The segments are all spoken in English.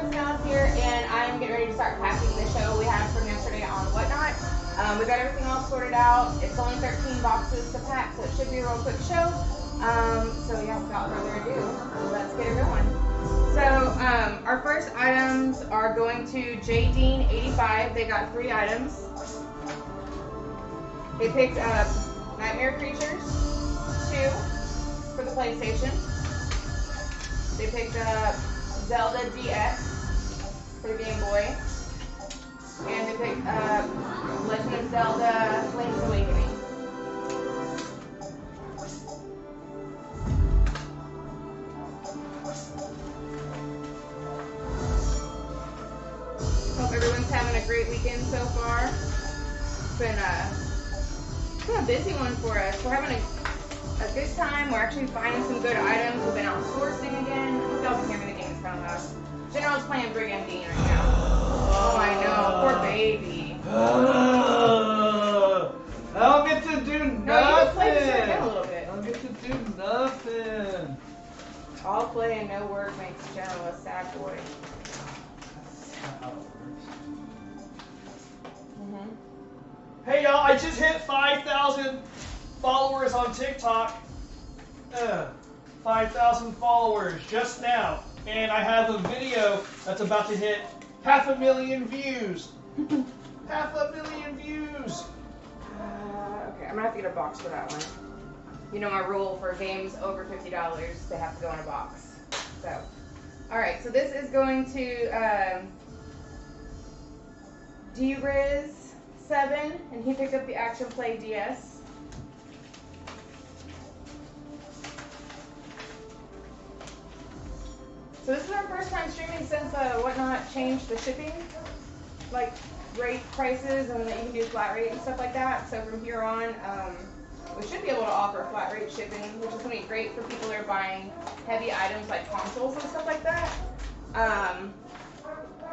Miss Mouse here, and I am getting ready to start packing the show we had from yesterday on Whatnot. We got everything all sorted out. It's only 13 boxes to pack, so it should be a real quick show. So yeah, without further ado, let's get it going. So our first items are going to JDean85. They got 3 items. They picked up Nightmare Creatures 2 for the PlayStation. They picked up Zelda DX for the Game Boy. And they picked up Legend of Zelda Link's Awakening. Hope everyone's having a great weekend so far. It's been a busy one for us. We're having a good time. We're actually finding some good items. We've been outsourcing again. I hope y'all can hear me. The game's kind of loud. General's playing Brig MD right now. Oh, I know. Poor baby. I don't get to do nothing. No, you just play this again a little bit. I don't get to do nothing. All play and no work makes General a sad boy. Hey y'all, I just hit 5,000 followers on TikTok. 5,000 followers just now. And I have a video that's about to hit 500,000 views. 500,000 views. Okay, I'm gonna have to get a box for that one. You know my rule for games over $50, they have to go in a box. So, alright, so this is going to D-Riz 7, and he picked up the Action Play DS. So this is our first time streaming since Whatnot changed the shipping, like rate prices, and that you can do flat rate and stuff like that. So from here on, we should be able to offer flat rate shipping, which is going to be great for people that are buying heavy items like consoles and stuff like that.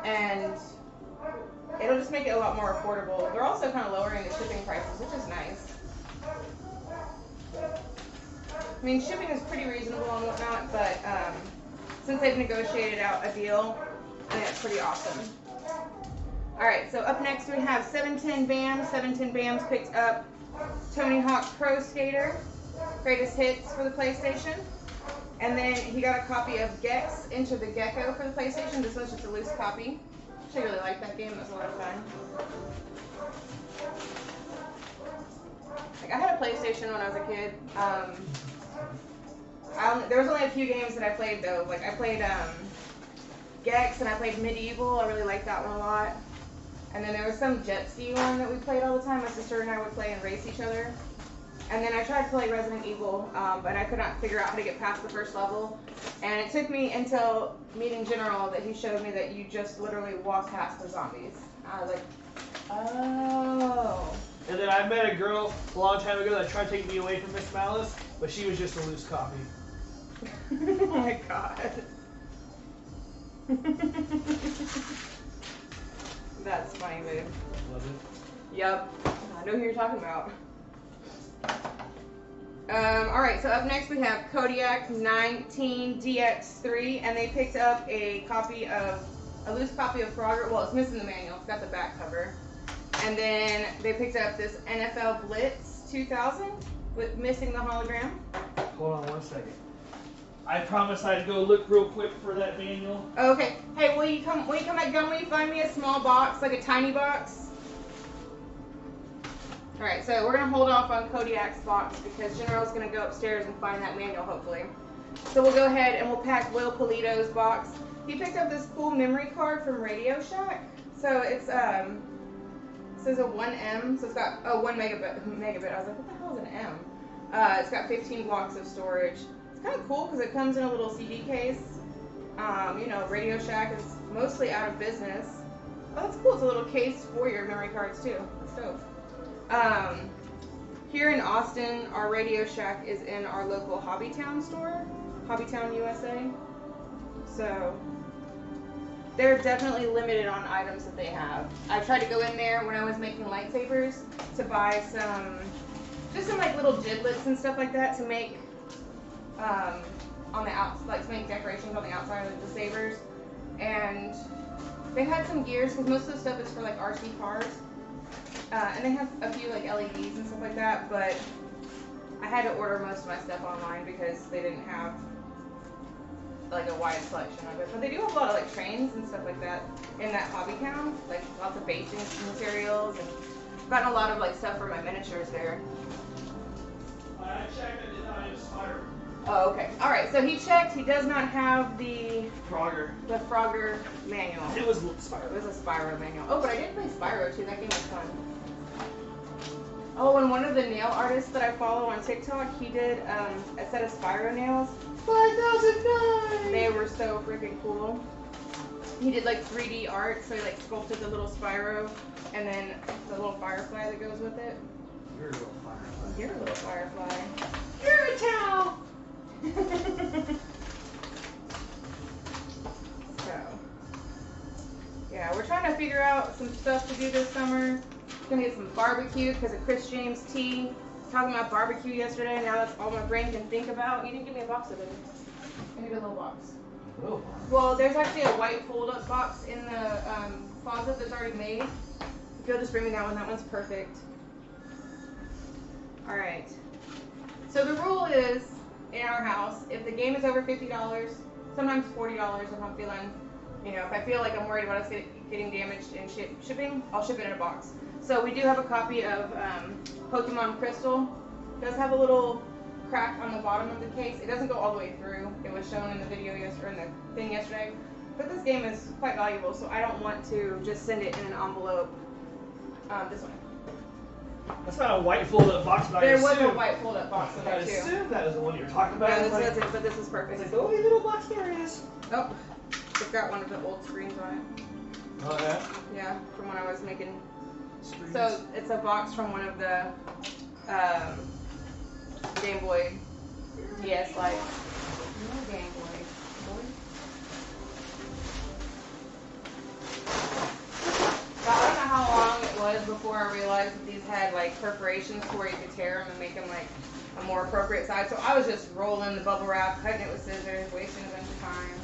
And it'll just make it a lot more affordable. They're also kind of lowering the shipping prices, which is nice. I mean, shipping is pretty reasonable and whatnot, but since they've negotiated out a deal, I think that's pretty awesome. Alright, so up next we have 710 BAMs. 710 BAMs picked up Tony Hawk Pro Skater, Greatest Hits for the PlayStation. And then he got a copy of Gex, Enter the Gecko for the PlayStation. This was just a loose copy. I really like that game. It was a lot of fun. Like, I had a PlayStation when I was a kid. There was only a few games that I played though. Like I played Gex and I played Medieval. I really liked that one a lot. And then there was some jet ski one that we played all the time. My sister and I would play and race each other. And then I tried to play Resident Evil, but I could not figure out how to get past the first level. And it took me until meeting General that he showed me that you just literally walk past the zombies. I was like, oh. And then I met a girl a long time ago that tried to take me away from Miss Malice, but she was just a loose copy. Oh my god. That's funny, babe. Love it. Yep. I know who you're talking about. Alright, so up next we have Kodiak 19DX3, and they picked up a loose copy of Frogger. Well, it's missing the manual. It's got the back cover. And then they picked up this NFL Blitz 2000 with missing the hologram. Hold on one second. I promised I'd go look real quick for that manual. Okay. Hey, will you come back down? Will you find me a small box, like a tiny box? Alright, so we're going to hold off on Kodiak's box because General's going to go upstairs and find that manual, hopefully. So we'll go ahead and we'll pack Will Polito's box. He picked up this cool memory card from Radio Shack. So it's, it says a 1M, so it's got, 1 megabit. I was like, what the hell is an M? It's got 15 blocks of storage. It's kind of cool because it comes in a little CD case. You know, Radio Shack is mostly out of business. Oh, that's cool. It's a little case for your memory cards, too. That's dope. Here in Austin, our Radio Shack is in our local Hobbytown store, Hobbytown USA. So they're definitely limited on items that they have. I tried to go in there when I was making lightsabers to buy just some like little giblets and stuff like that to make on the outside, like to make decorations on the outside of the sabers. And and they had some gears because most of the stuff is for like RC cars, and they have a few like LEDs and stuff like that. But I had to order most of my stuff online because they didn't have like a wide selection of it. But they do have a lot of like trains and stuff like that in that hobby town, like lots of basic materials, and I've gotten a lot of like stuff for my miniatures there. I checked, I did not have Spyro. Oh, okay. All right. So he checked. He does not have the Frogger. Frogger manual. It was Spyro. It was a Spyro manual. Oh, but I did play Spyro too. That game was fun. Oh, and one of the nail artists that I follow on TikTok, he did a set of Spyro nails. 5009. They were so freaking cool. He did like 3D art, so he like sculpted the little Spyro, and then the little firefly that goes with it. You're a little firefly. You're a little firefly. You're a towel. So, yeah, we're trying to figure out some stuff to do this summer. Gonna get some barbecue because of Chris James T. Talking about barbecue yesterday, and now that's all my brain can think about. You didn't give me a box of it. I need a little box. Oh. Well, there's actually a white fold-up box in the closet that's already made. If you'll just bring me that one, that one's perfect. All right. So the rule is, in our house, if the game is over $50, sometimes $40 if I'm feeling, if I feel like I'm worried about us getting damaged in shipping, I'll ship it in a box. So we do have a copy of Pokemon Crystal. It does have a little crack on the bottom of the case. It doesn't go all the way through. It was shown in the video yesterday, in the thing yesterday. But this game is quite valuable, so I don't want to just send it in an envelope. This one. That's not a white fold-up box, but There was a white fold-up box in I there too. assumed that was the one you were talking about. Yeah, this is it, but this is perfect. It's like, oh, little box there it is. Oh, it's got one of the old screens on it. Oh, yeah? Yeah, from when I was making. Screens. So it's a box from one of the Gameboy DS like. No Gameboy. I don't know how long it was before I realized that these had like perforations where you could tear them and make them like a more appropriate size. So I was just rolling the bubble wrap, cutting it with scissors, wasting a bunch of time.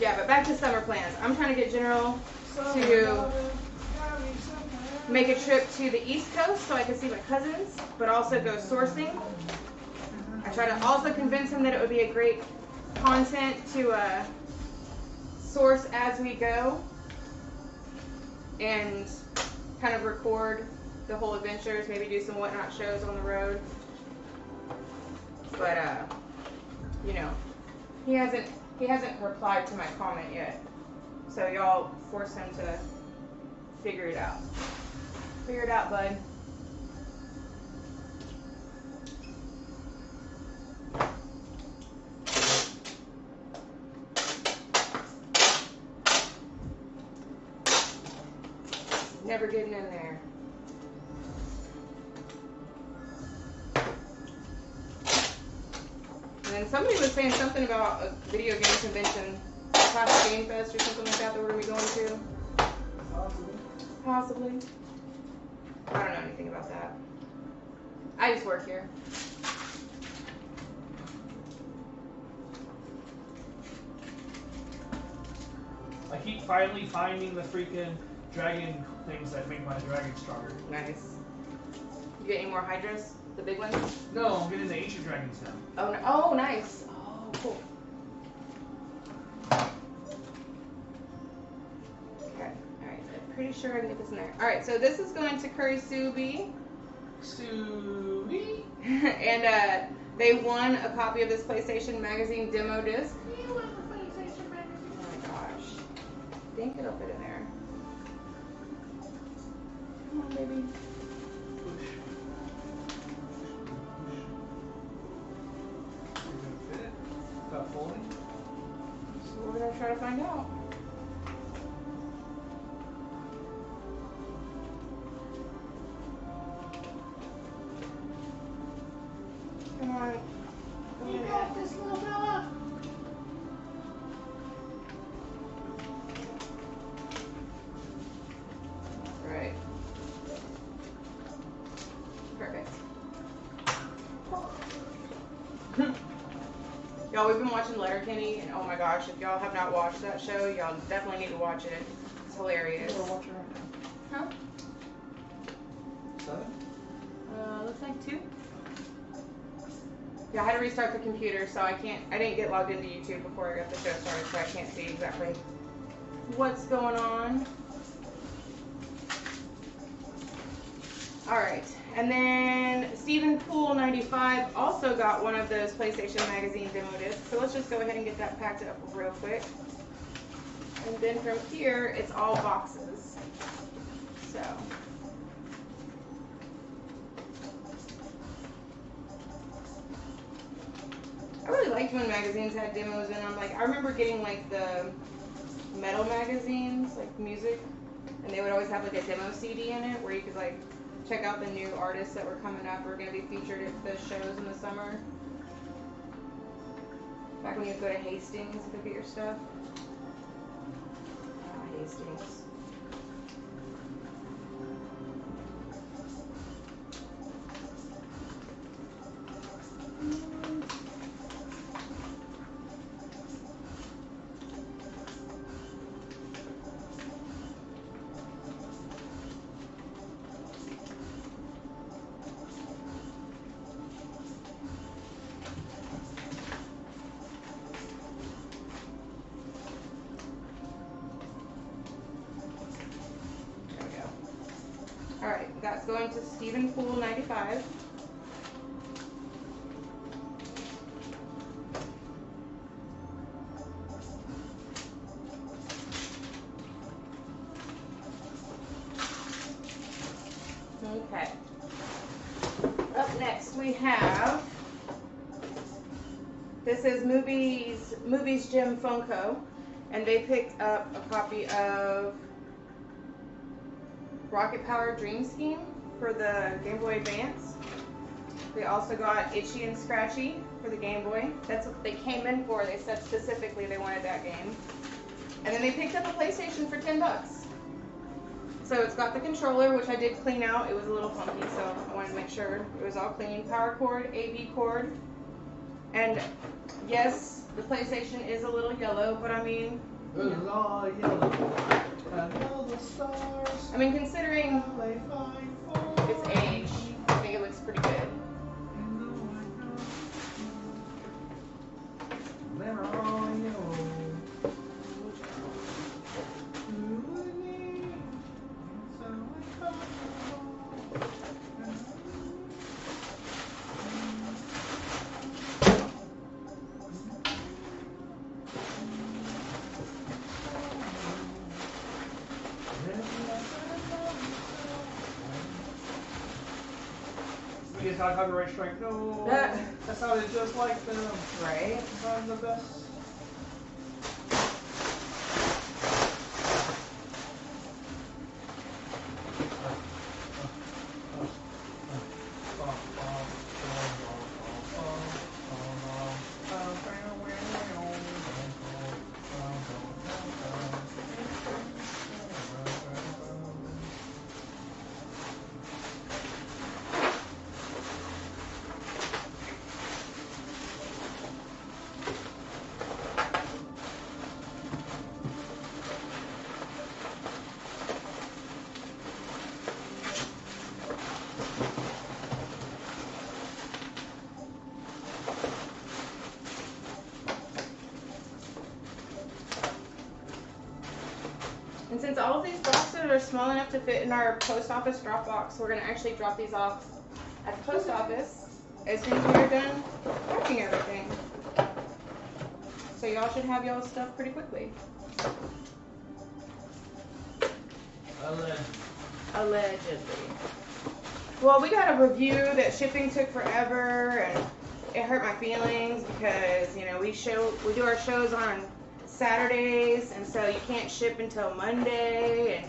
Yeah, but back to summer plans. I'm trying to get General to make a trip to the East Coast so I can see my cousins, but also go sourcing. I try to also convince him that it would be a great content to source as we go and kind of record the whole adventures, maybe do some whatnot shows on the road. But he hasn't replied to my comment yet. So y'all force him to figure it out. Figure it out, bud. Never getting in there. And then somebody was saying something about a video game convention, Classic Game Fest or something like that we're going to be going to. Possibly. I don't know anything about that. I just work here. I keep finally finding the freaking dragon things that make my dragon stronger. Nice. You get any more Hydras? The big ones? No, I'm getting the ancient dragons now. Oh, no. Oh, nice. Oh, cool. Okay. Alright, I'm pretty sure I can get this in there. Alright, so this is going to Curry Subi. Subi? And they won a copy of this PlayStation Magazine demo disc. You want the PlayStation magazine? Oh my gosh. I think it'll fit in there. Come on, baby. Push. You're gonna fit it without folding? So we're gonna try to find out. Come on. You got this, little fella. Right. Perfect. Y'all, we've been watching Letterkenny, and oh my gosh, if y'all have not watched that show, y'all definitely need to watch it. It's hilarious. We're watching right now. Huh? 7? Looks like 2. Yeah, I had to restart the computer, so I didn't get logged into YouTube before I got the show started, so I can't see exactly what's going on. Alright, and then Stephen Poole 95 also got one of those PlayStation Magazine demo discs, so let's just go ahead and get that packed up real quick. And then from here, it's all boxes. So. I really liked when magazines had demos in them. Like, I remember getting like the metal magazines, like music, and they would always have like a demo CD in it where you could like check out the new artists that were coming up or going to be featured at the shows in the summer. Back when you'd go to Hastings, you could get your stuff. Hastings. Alright, that's going to Stephen Poole 95. Okay. Up next we have, this is Movies Gym Funko, and they picked up a copy of Rocket Power Dream Scheme for the Game Boy Advance. They also got Itchy and Scratchy for the Game Boy. That's what they came in for. They said specifically they wanted that game. And then they picked up a PlayStation for $10. So it's got the controller, which I did clean out. It was a little funky, so I wanted to make sure it was all clean. Power cord, AV cord. And yes, the PlayStation is a little yellow, but I mean, It was all yellow. And all the stars. I mean, considering They find its age, I think it looks pretty good. They're all yellow. We just got copyright strike. No, that sounded just like them. Right? I'm the best. And since all of these boxes are small enough to fit in our post office drop box, we're going to actually drop these off at the post office as soon as we're done packing everything. So y'all should have y'all's stuff pretty quickly. Allegedly. Well, we got a review that shipping took forever, and it hurt my feelings because, you know, we do our shows on Saturdays, and so you can't ship until Monday, and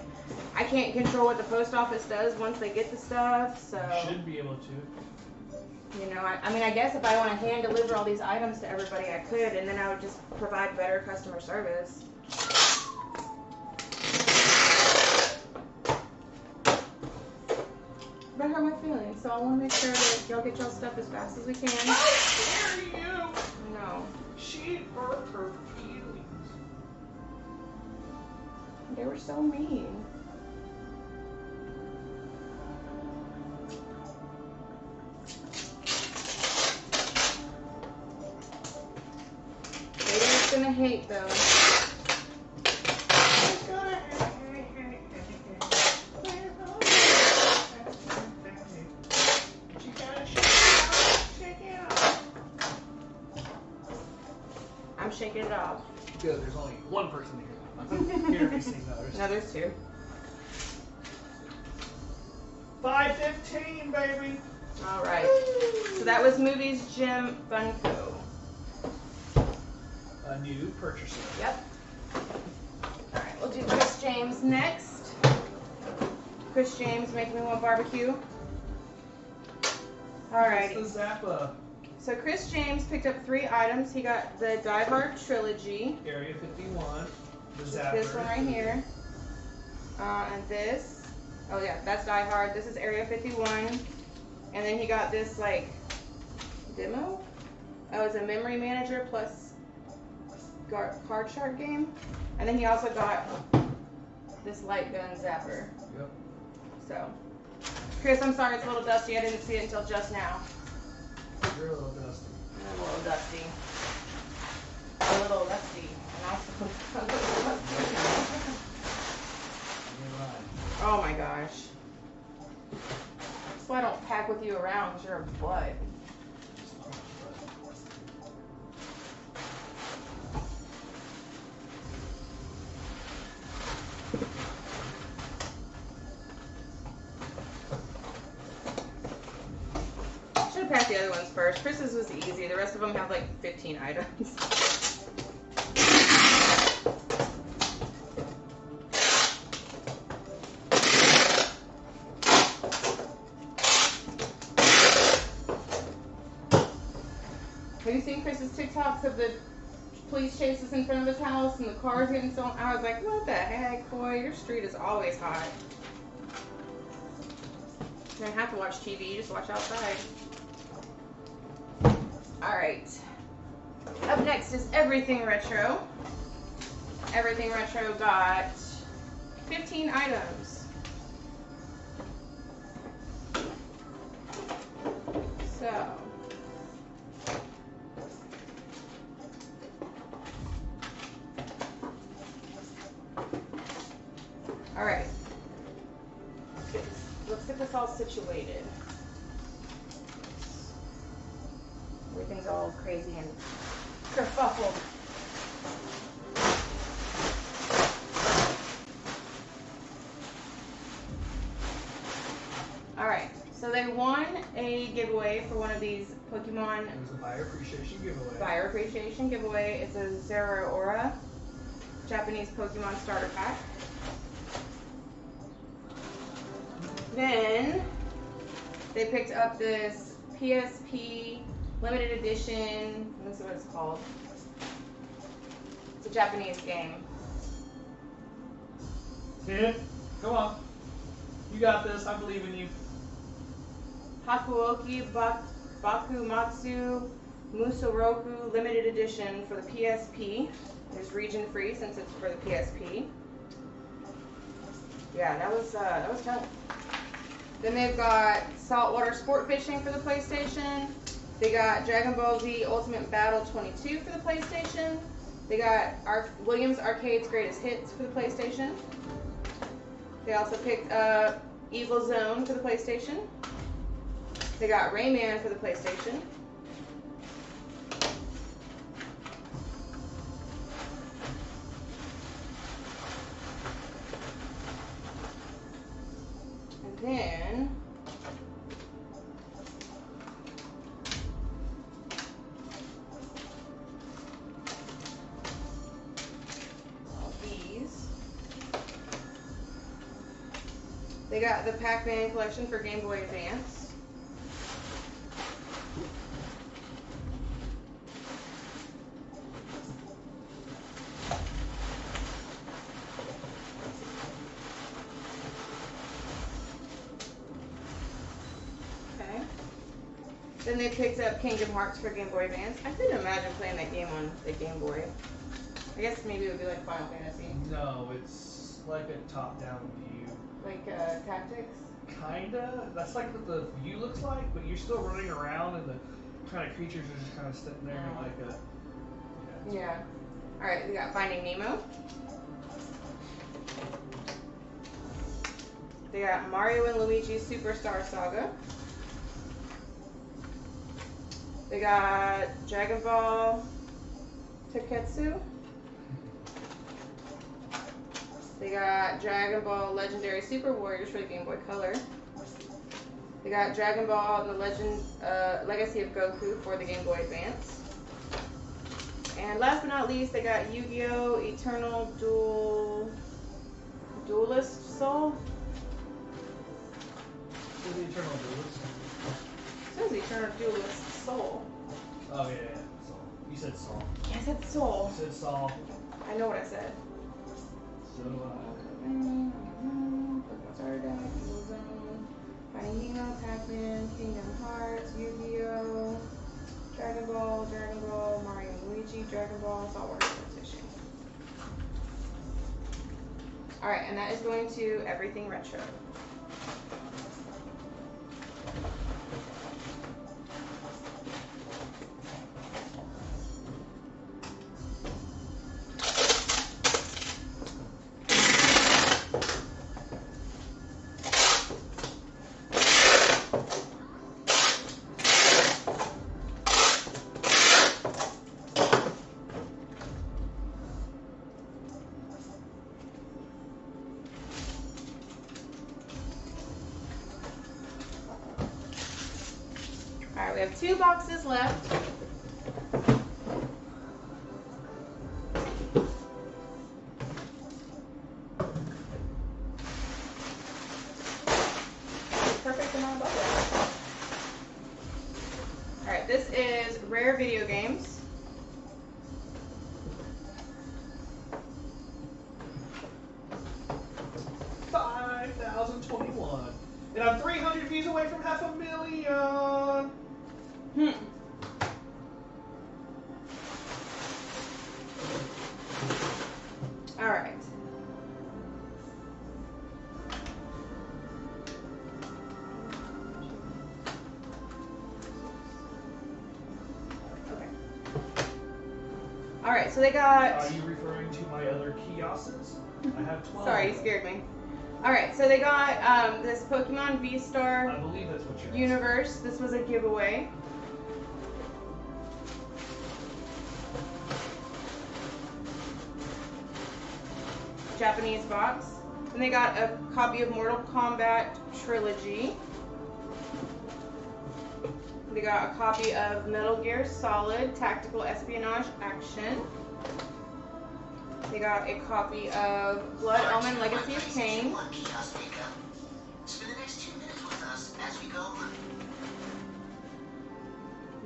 I can't control what the post office does once they get the stuff, so. You should be able to. You know, I mean, I guess if I want to hand deliver all these items to everybody, I could, and then I would just provide better customer service. But it hurt my feelings, so I want to make sure that y'all get y'all stuff as fast as we can. How dare you! No. She hurt her feelings. They were so mean. They're gonna hate though. I'm shaking it off. Good, there's only one person here. Here, if you notice. No, there's two. 5:15, baby. All right. So that was Movies Gym Funko. A new purchaser. Yep. All right, we'll do Chris James next. Chris James, Make Me Want Barbecue. All right. What's the Zappa? So Chris James picked up 3 items. He got the Die Hard trilogy. Area 51. The Zapper. This one right here. And this. Oh yeah, that's Die Hard. This is Area 51. And then he got this like demo. Oh, it's a memory manager plus card shark game. And then he also got this light gun zapper. Yep. So, Chris, I'm sorry it's a little dusty. I didn't see it until just now. You're a little dusty. I'm a little dusty. A little dusty. And also a little dusty. You're right. Oh my gosh. That's why I don't pack with you around, because you're a butt. Should have packed the other ones first. Chris's was easy. The rest of them have like 15 items. Have you seen Chris's TikToks of the police chases in front of his house and the cars getting stolen? I was like, what the heck, boy? Your street is always hot. You don't have to watch TV, you just watch outside. Alright. Up next is Everything Retro. Everything Retro got 15 items. So. Alright. Let's get this all situated. Everything's all crazy and kerfuffled. Alright, so they won a giveaway for one of these Pokemon. It was a buyer appreciation giveaway. Buyer appreciation giveaway. It's a Zeraora Japanese Pokemon starter pack. Then they picked up this PSP limited edition. This is what it's called. It's a Japanese game. Kid, come on. You got this. I believe in you. Hakuoki Bakumatsu Musoroku limited edition for the PSP. It's region free since it's for the PSP. Yeah, that was tough. Then they've got Saltwater Sport Fishing for the PlayStation. They got Dragon Ball Z Ultimate Battle 22 for the PlayStation. They got Williams Arcade's Greatest Hits for the PlayStation. They also picked up Evil Zone for the PlayStation. They got Rayman for the PlayStation. And then all these. They got the Pac-Man collection for Game Boy Advance. Then they picked up Kingdom Hearts for Game Boy Advance. I couldn't imagine playing that game on the Game Boy. I guess maybe it would be like Final Fantasy. No, it's like a top-down view. Like Tactics? Kinda. That's like what the view looks like, but you're still running around and the kind of creatures are just kind of sitting there like a... Yeah. Alright, we got Finding Nemo. They got Mario and Luigi Superstar Saga. They got Dragon Ball Taketsu. They got Dragon Ball Legendary Super Warriors for the Game Boy Color. They got Dragon Ball The Legacy of Goku for the Game Boy Advance. And last but not least, they got Yu-Gi-Oh! Eternal Duelist Soul. What's the Eternal Duelist? It says Eternal Duelist Soul. Oh, yeah. Soul. You said Soul. Yeah, I said Soul. You said Soul. I know what I said. So do I. Finding Nemo, Pac-Man, Kingdom Hearts, Yu-Gi-Oh! Dragon Ball, Mario and Luigi, Dragon Ball, Saltwater Competition. Alright, and that is going to Everything Retro. Alright, we have 2 boxes left. Perfect amount of bubble. Alright, this is Rare Video Games. $5,021. And I'm 300 views away from 500,000. Alright. Okay. Alright, so they got... Are you referring to my other kiosks? I have 12. Sorry, you scared me. Alright, so they got this Pokemon V-Star I believe that's what you're Universe. This was a giveaway. Japanese box. Then they got a copy of Mortal Kombat Trilogy. They got a copy of Metal Gear Solid Tactical Espionage Action. They got a copy of Blood Omen Legacy of Kain.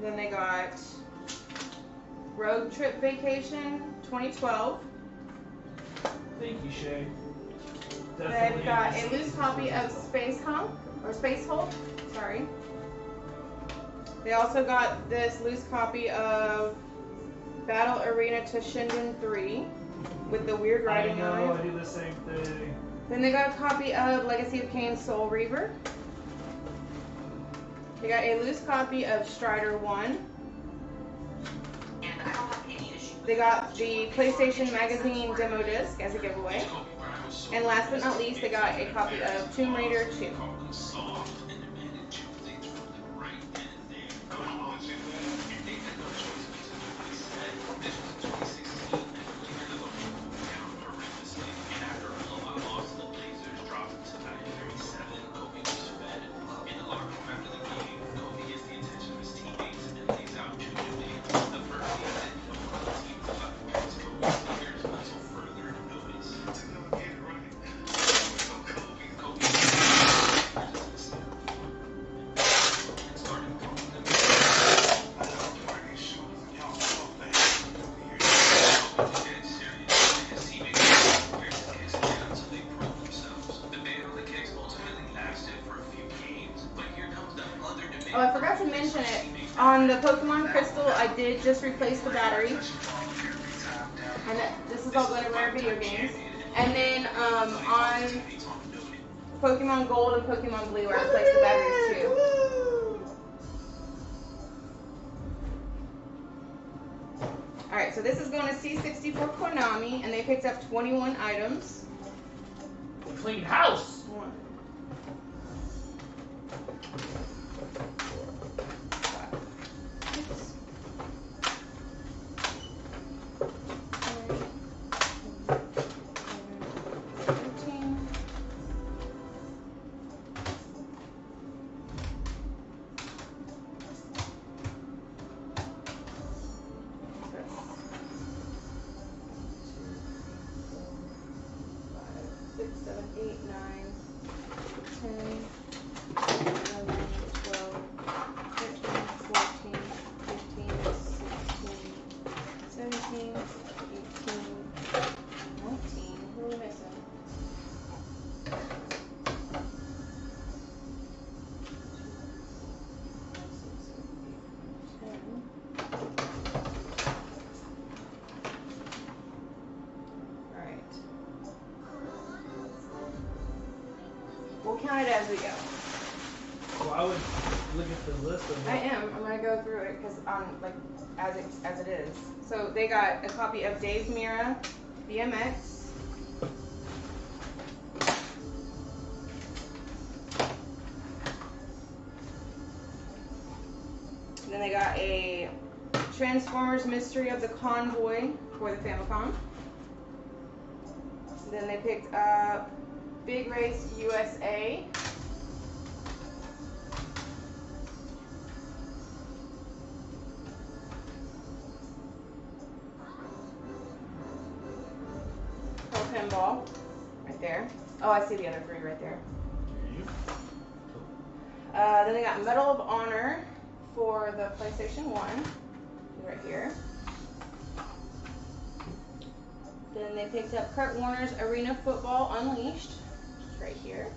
Then they got Road Trip Vacation 2012. Thank you, Shay. They've got a loose copy of Space Hulk, sorry. They also got this loose copy of Battle Arena Toshinden 3 with the weird writing on it. I do the same thing. Then they got a copy of Legacy of Kain Soul Reaver. They got a loose copy of Strider 1. They got the PlayStation Magazine demo disc as a giveaway. And last but not least, they got a copy of Tomb Raider 2. Oh, I forgot to mention it. On the Pokemon Crystal, I did just replace the battery. And this is all going to rare video games. And then on Pokemon Gold and Pokemon Blue, I replaced the batteries too. Alright, so this is going to C64 Konami, and they picked up 21 items. Clean house! We'll count it as we go. Well, I would look at the list of I am. I'm gonna go through it because like as it is. So they got a copy of Dave Mirra, BMX. Then they got a Transformers Mystery of the Convoy for the Famicom. Then they picked up Big Race USA. Pro Pinball, right there. Oh, I see the other three right there. Then they got Medal of Honor for the PlayStation 1, right here. Then they picked up Kurt Warner's Arena Football Unleashed, right here.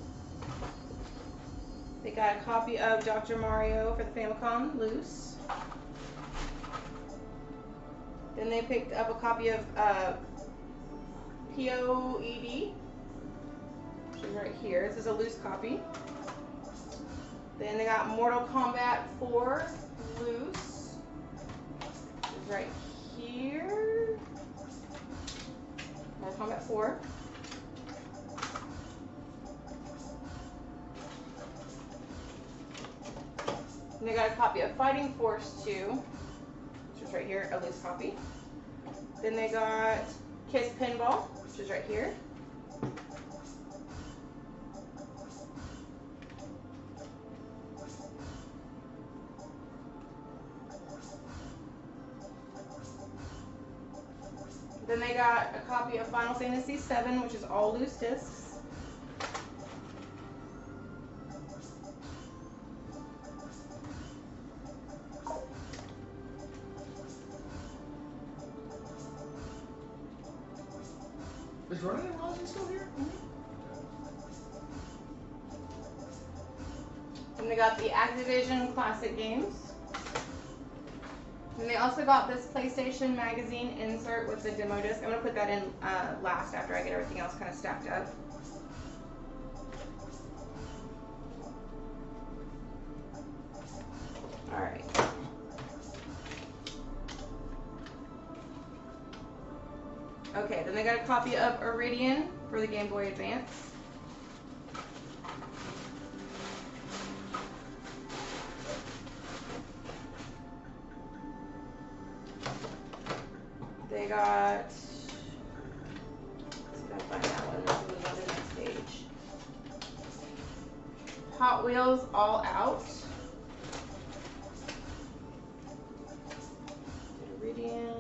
They got a copy of Dr. Mario for the Famicom, loose. Then they picked up a copy of POED, which is right here. This is a loose copy. Then they got Mortal Kombat 4, loose, which is right here. Mortal Kombat 4. And they got a copy of Fighting Force 2, which is right here, a loose copy. Then they got Kiss Pinball, which is right here. Then they got a copy of Final Fantasy VII, which is all loose discs. Is Ronan and Rosie still here? And they got the Activision Classic games. And they also got this PlayStation Magazine insert with the demo disc. I'm going to put that in last after I get everything else kind of stacked up. Alright. Okay, then they got a copy of Iridian for the Game Boy Advance. They got, let's see if I can find that one. This was on the next page. Hot Wheels All Out. Iridian.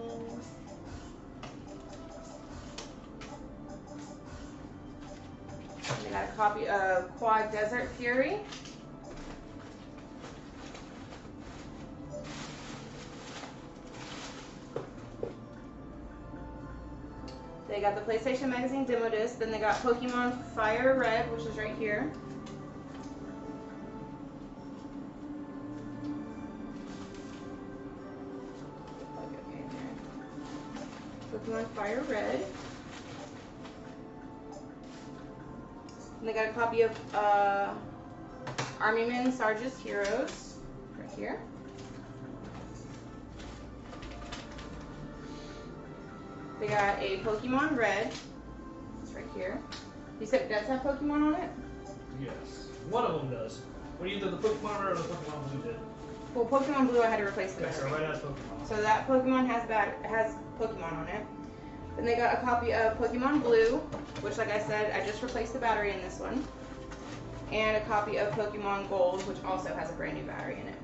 They got a copy of Quad Desert Fury. They got the PlayStation Magazine demo disc. Then they got Pokemon Fire Red, which is right here. Pokemon Fire Red. And they got a copy of Army Men Sarge's Heroes right here. They got a Pokemon Red. It's right here. You said it does have Pokemon on it? Yes. One of them does. What either the Pokemon Red or the Pokemon Blue did. Well, Pokemon Blue I had to replace the Okay, so battery. Red has Pokemon. So that Pokemon has Pokemon on it. Then they got a copy of Pokemon Blue, which like I said, I just replaced the battery in this one. And a copy of Pokemon Gold, which also has a brand new battery in it.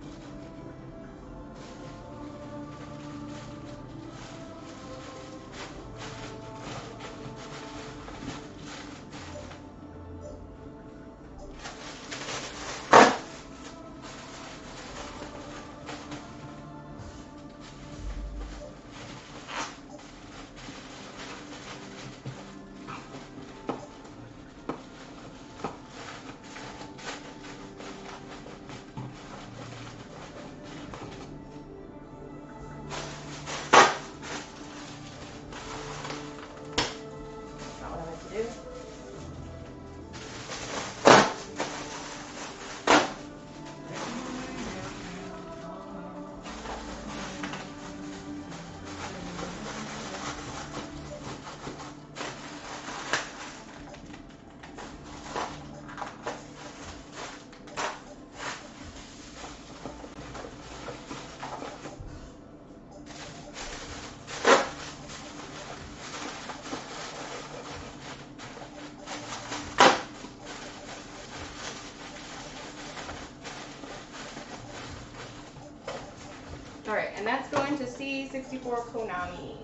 Alright, and that's going to C64 Konami.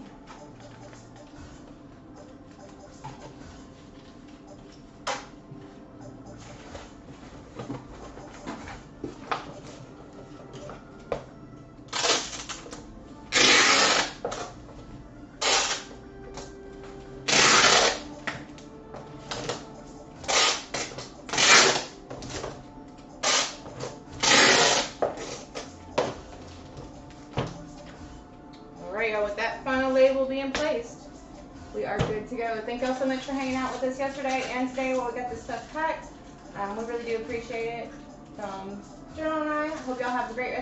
With that final label being placed, we are good to go. Thank y'all so much for hanging out with us yesterday and today while we got this stuff packed. We really do appreciate it. General and I hope y'all have a great rest